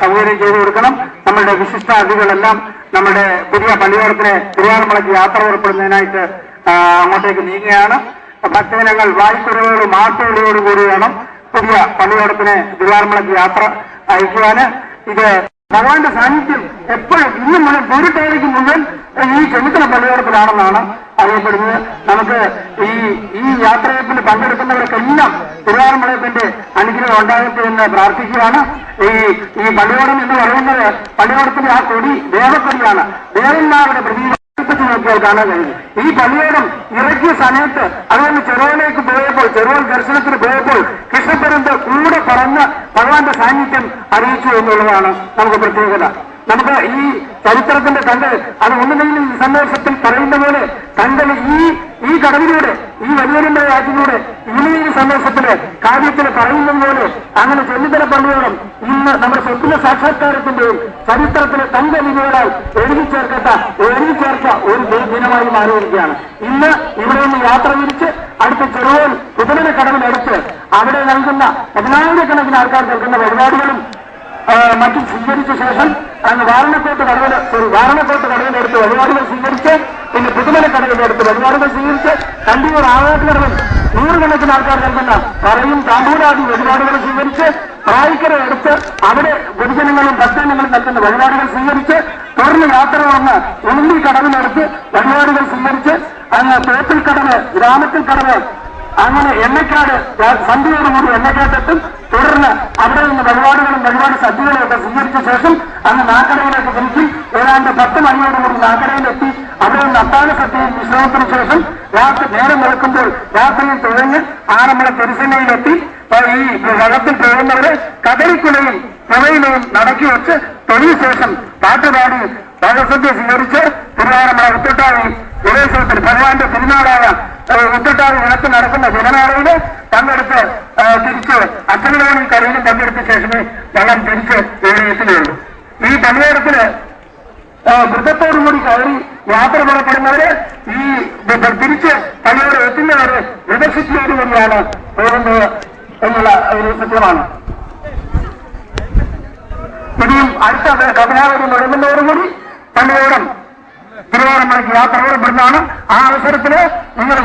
സൗകര്യം ചെയ്തു കൊടുക്കണം. നമ്മളുടെ വിശിഷ്ട അതിഥികളെല്ലാം നമ്മുടെ പുതിയ പള്ളിയോടത്തിന് തിരുവാറന്മുളയ്ക്ക് യാത്ര പുറപ്പെടുന്നതിനായിട്ട് അങ്ങോട്ടേക്ക് നീങ്ങുകയാണ്. ഭക്തജനങ്ങൾ വായ്ക്കുറവോടും മാട്ടുവിളിയോടും കൂടി വേണം പുതിയ പള്ളിയോടത്തിന് തിരുവാറന്മുളയ്ക്ക് യാത്ര അയക്കുവാന്. ഇത് ഭഗവാന്റെ സാന്നിധ്യം എപ്പോഴും ഇന്നും ഒരു ടേക്ക് മുഴുവൻ ഈ ചെന്നിത്തല പള്ളിയോടത്തിലാണെന്നാണ് അറിയപ്പെടുന്നത്. നമുക്ക് ഈ യാത്രയപ്പിൽ പങ്കെടുക്കുന്നവർക്കെല്ലാം തിരുവാറന്മുളയത്തിന്റെ അനുഗ്രഹം ഉണ്ടാകട്ടെ എന്ന് പ്രാർത്ഥിക്കുകയാണ്. ഈ പള്ളിയോടം എന്ന് പറയുന്നത് പള്ളിയോടത്തിന്റെ ആ കൊടി ദേവക്കൊടിയാണ്. ദേവന്മാരുടെ പ്രതീകം നോക്കിയാൽ കാണാൻ കഴിയും. ഈ പള്ളിയോടം ഇറക്കിയ സമയത്ത് അതുകൊണ്ട് ചെറുവലേക്ക് പോയപ്പോൾ, ചെറുവൽ ദർശനത്തിന് പോയപ്പോൾ കൃഷ്ണപ്പരന്ത് കൂടെ പറന്ന് ഭഗവാന്റെ സാന്നിധ്യം അറിയിച്ചു എന്നുള്ളതാണ് നമുക്ക് പ്രത്യേകത. നമുക്ക് ഈ ചരിത്രത്തിന്റെ കണ്ട് അത് ഒന്നുമെങ്കിലും ഈ സന്ദേശത്തിൽ പറയുന്ന പോലെ കണ്ടൽ ഈ കടവിലൂടെ ഈ വലിയ രാജ്യത്തിലൂടെ ഈ സന്ദേശത്തില് കാര്യത്തിൽ പറയുന്നത് പോലെ അങ്ങനെ ചെന്നിത്തല പള്ളിയോടം ഇന്ന് നമ്മുടെ സ്വപ്ന സാക്ഷാത്കാരത്തിന്റെയും ചരിത്രത്തിലെ തങ്കലിപികളാൽ എഴുതി ചേർച്ച ഒരു ദിനമായി മാറിയിരിക്കുകയാണ്. ഇന്ന് ഇവിടെ നിന്ന് യാത്ര തിരിച്ച് അടുത്ത ചെറുവോൽ കുതിരന കടവിനടുത്ത് അവിടെ നൽകുന്ന 10,000-കണക്കിന് ആൾക്കാർ നൽകുന്ന പരിപാടികളും മറ്റും സ്വീകരിച്ച ശേഷം അങ്ങ് വാരണക്കോട്ട് കടവിനടുത്ത് പരിപാടികൾ സ്വീകരിച്ച് പിന്നെ പുതുമല കടവിനടുത്ത് പരിപാടികൾ സ്വീകരിച്ച് കണ്ടിയൂർ ആവാട്ടുകടവിൽ 100-കണക്കിന് ആൾക്കാർ നൽകുന്ന പറയും താമ്പൂരാദി പരിപാടികൾ സ്വീകരിച്ച് പ്രായിക്കര എടുത്ത് അവിടെ പൊതുജനങ്ങളും ഭക്തജനങ്ങളും നൽകുന്ന പരിപാടികൾ സ്വീകരിച്ച് തുടർന്ന് യാത്ര വന്ന് ഉളുമ്പി കടവിനടുത്ത് പരിപാടികൾ സ്വീകരിച്ച് അങ്ങ് തോപ്പിൽ കടവ്, ഗ്രാമത്തിൽ കടവ്, അങ്ങനെ എണ്ണക്കാട് സന്ധ്യയോടുകൂടി എണ്ണക്കാട്ടെത്തും. തുടർന്ന് അവിടെ നിന്ന് പരിപാടി സദ്യകളും ഒക്കെ സ്വീകരിച്ച ശേഷം അങ്ങ് നാക്കടയിലേക്ക് തിരിച്ചും ഏതാണ്ട് 10 മണിയോടുകൂടി നാക്കടയിലെത്തി അവിടെ നിന്ന് അത്താഴ സദ്യയും വിശ്രമത്തിന് ശേഷം നേരം വെളുക്കുമ്പോൾ രാത്രിയിൽ തുഴഞ്ഞ് ആറന്മുള പെരുസന്നയിലെത്തി ഈ രഥത്തിൽ പോകുന്നവരെ കദളിക്കുലയും പ്രവയിലയും നടക്കി വെച്ച് തൊഴിൽ ശേഷം പാട്ടുപാടി ഭഗവത്സദ്യ സ്വീകരിച്ച് തിരുവാറന്മുള ഉത്രട്ടാതി ജലോത്സവത്തിൽ ഭഗവാന്റെ തിരുനാളായ ഉത്രട്ടാതി നിലത്ത് നടക്കുന്ന ജനനാളയില് പങ്കെടുത്ത് തിരിച്ച് അച്ഛനോടും കരയിലും പങ്കെടുത്ത ശേഷമേ വെള്ളം തിരിച്ച് ഇവിടെ എത്തുകയുള്ളൂ. ഈ പള്ളിയോടത്തിന് വൃത്തത്തോടുകൂടി കയറി യാത്ര പുറപ്പെടുന്നവര് ഈ തിരിച്ച് പള്ളിയോട് എത്തുന്നവരെ വികസിപ്പിച്ചു തന്നെയാണ് പോകുന്നത് എന്നുള്ള ഒരു സത്യമാണ്. ഇനിയും അടുത്ത കഥനാവധി തുടങ്ങുന്നതോടുകൂടി പള്ളിയോടും തിരുവാറന്മുളയ്ക്ക് യാത്ര പുറപ്പെടുന്നതാണ്. ആ അവസരത്തില് നിങ്ങൾ